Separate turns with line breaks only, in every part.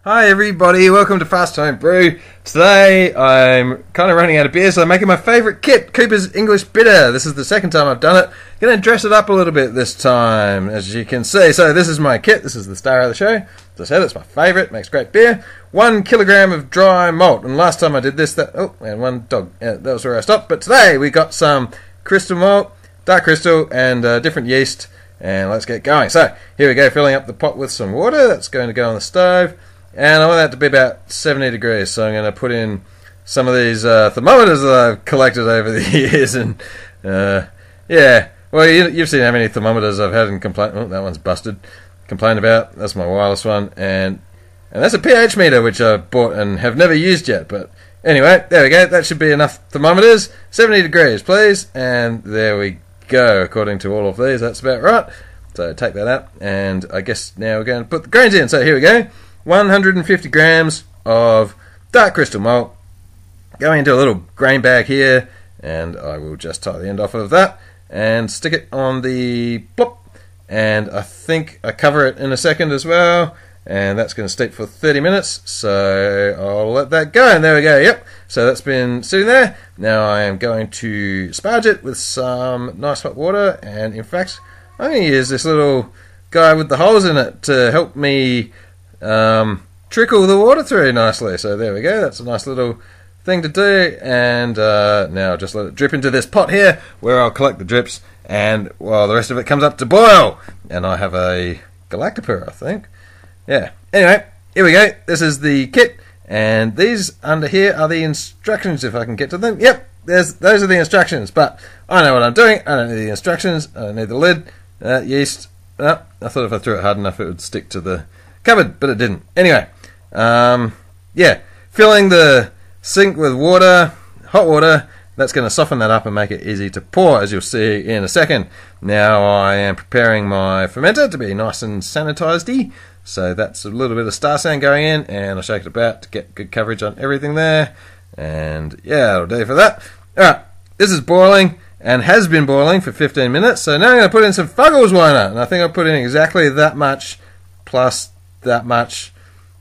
Hi everybody, welcome to Fast Time Brew. Today I'm kind of running out of beer, so I'm making my favourite kit, Cooper's English Bitter. This is the second time I've done it. Going to dress it up a little bit this time, as you can see. So this is my kit, this is the star of the show. As I said, it's my favourite, makes great beer. 1 kilogram of dry malt, and last time I did this, and one dog, that was where I stopped. But today we got some crystal malt, dark crystal, and different yeast, and let's get going. So here we go, filling up the pot with some water. That's going to go on the stove. And I want that to be about 70 degrees, so I'm going to put in some of these thermometers that I've collected over the years. And yeah, well, you've seen how many thermometers I've had and complain. Oh, that one's busted. Complain about. That's my wireless one, and that's a pH meter which I bought and have never used yet. But anyway, there we go. That should be enough thermometers. 70 degrees, please. And there we go. According to all of these, that's about right. So take that out, and I guess now we're going to put the grains in. So here we go. 150 grams of dark crystal malt going into a little grain bag here, and I will just tie the end off of that and stick it on the plop, and I think I cover it in a second as well, and that's going to steep for 30 minutes, so I'll let that go. And there we go. Yep, so that's been sitting there. Now I am going to sparge it with some nice hot water, and in fact I'm going to use this little guy with the holes in it to help me trickle the water through nicely. So there we go, that's a nice little thing to do. And now I'll just let it drip into this pot here where I'll collect the drips, and while the rest of it comes up to boil, and I have a galactopur, I think. Yeah, anyway, here we go. This is the kit, and these under here are the instructions, if I can get to them. Yep, those are the instructions, but I know what I'm doing. I don't need the instructions, I don't need the lid. Yeast, I thought if I threw it hard enough it would stick to the cupboard, but it didn't. Anyway, yeah, filling the sink with water, hot water. That's going to soften that up and make it easy to pour, as you'll see in a second. Now I am preparing my fermenter to be nice and sanitized-y. So that's a little bit of star sand going in, and I'll shake it about to get good coverage on everything there. And yeah, that'll do for that. Alright, this is boiling and has been boiling for 15 minutes. So now I'm going to put in some fuggles wine, and I think I'll put in exactly that much plus that much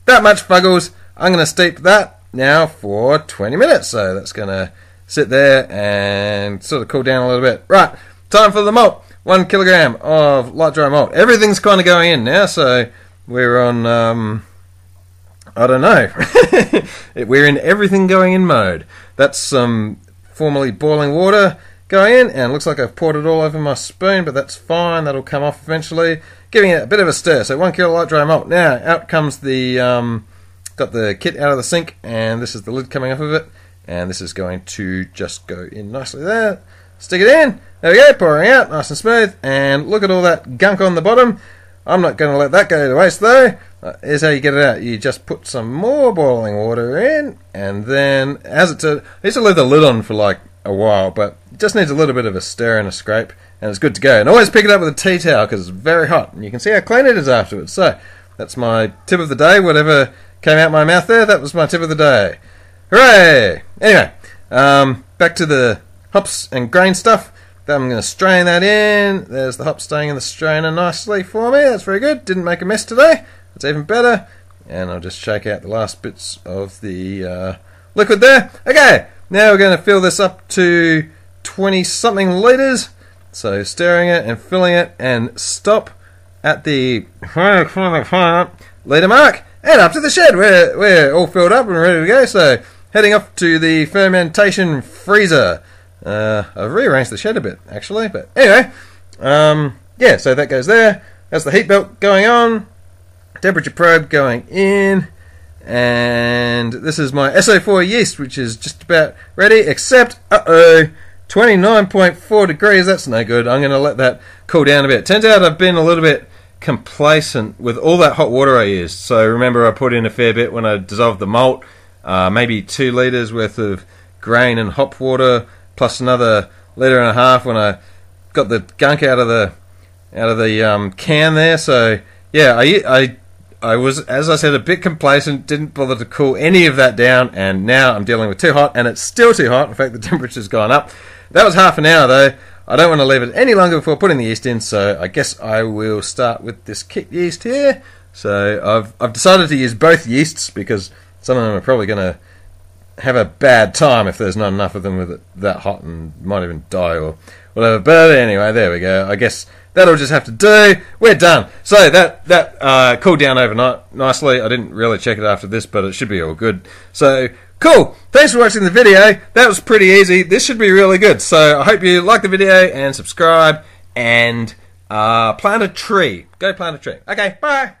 fuggles. I'm going to steep that now for 20 minutes, so that's going to sit there and sort of cool down a little bit. Right, time for the malt. 1 kilogram of light dry malt. Everything's kind of going in now, so we're on I don't know. We're in everything going in mode. That's some formerly boiling water going in, and looks like I've poured it all over my spoon, but that's fine, that'll come off eventually. Giving it a bit of a stir. So 1 kilo light dry malt. Now out comes the got the kit out of the sink, and this is the lid coming off of it, and this is going to just go in nicely there. Stick it in. There we go, pouring out nice and smooth, and look at all that gunk on the bottom. I'm not going to let that go to waste though. Here's how you get it out. You just put some more boiling water in, and then as it I used to leave the lid on for like a while, but it just needs a little bit of a stir and a scrape, and it's good to go. And always pick it up with a tea towel because it's very hot, and you can see how clean it is afterwards. So that's my tip of the day. Whatever came out my mouth there, that was my tip of the day. Hooray! Anyway, back to the hops and grain stuff. Then I'm going to strain that in. There's the hops staying in the strainer nicely for me. That's very good. Didn't make a mess today. That's even better. And I'll just shake out the last bits of the liquid there. Okay, now we're going to fill this up to 20-something litres. So stirring it and filling it, and stop at the litre mark, and up to the shed. We're all filled up and ready to go. So heading off to the fermentation freezer. I've rearranged the shed a bit actually, but anyway, yeah, so that goes there. That's the heat belt going on, temperature probe going in, and this is my SO4 yeast, which is just about ready, except 29.4 degrees. That's no good. I'm going to let that cool down a bit. Turns out I've been a little bit complacent with all that hot water I used. So remember, I put in a fair bit when I dissolved the malt, maybe 2 litres worth of grain and hop water, plus another 1.5 litres when I got the gunk out of the can there. So yeah, I was, as I said, a bit complacent, didn't bother to cool any of that down, and now I'm dealing with too hot, and it's still too hot. In fact, the temperature's gone up. That was half an hour though. I don't want to leave it any longer before putting the yeast in, so I guess I will start with this kit yeast here. So I've decided to use both yeasts because some of them are probably going to have a bad time if there's not enough of them with it that hot and might even die or whatever. But anyway, there we go. I guess that'll just have to do. We're done. So that cooled down overnight nicely. I didn't really check it after this, but it should be all good. So cool. Thanks for watching the video. That was pretty easy. This should be really good. So I hope you like the video and subscribe and plant a tree. Go plant a tree. Okay, bye.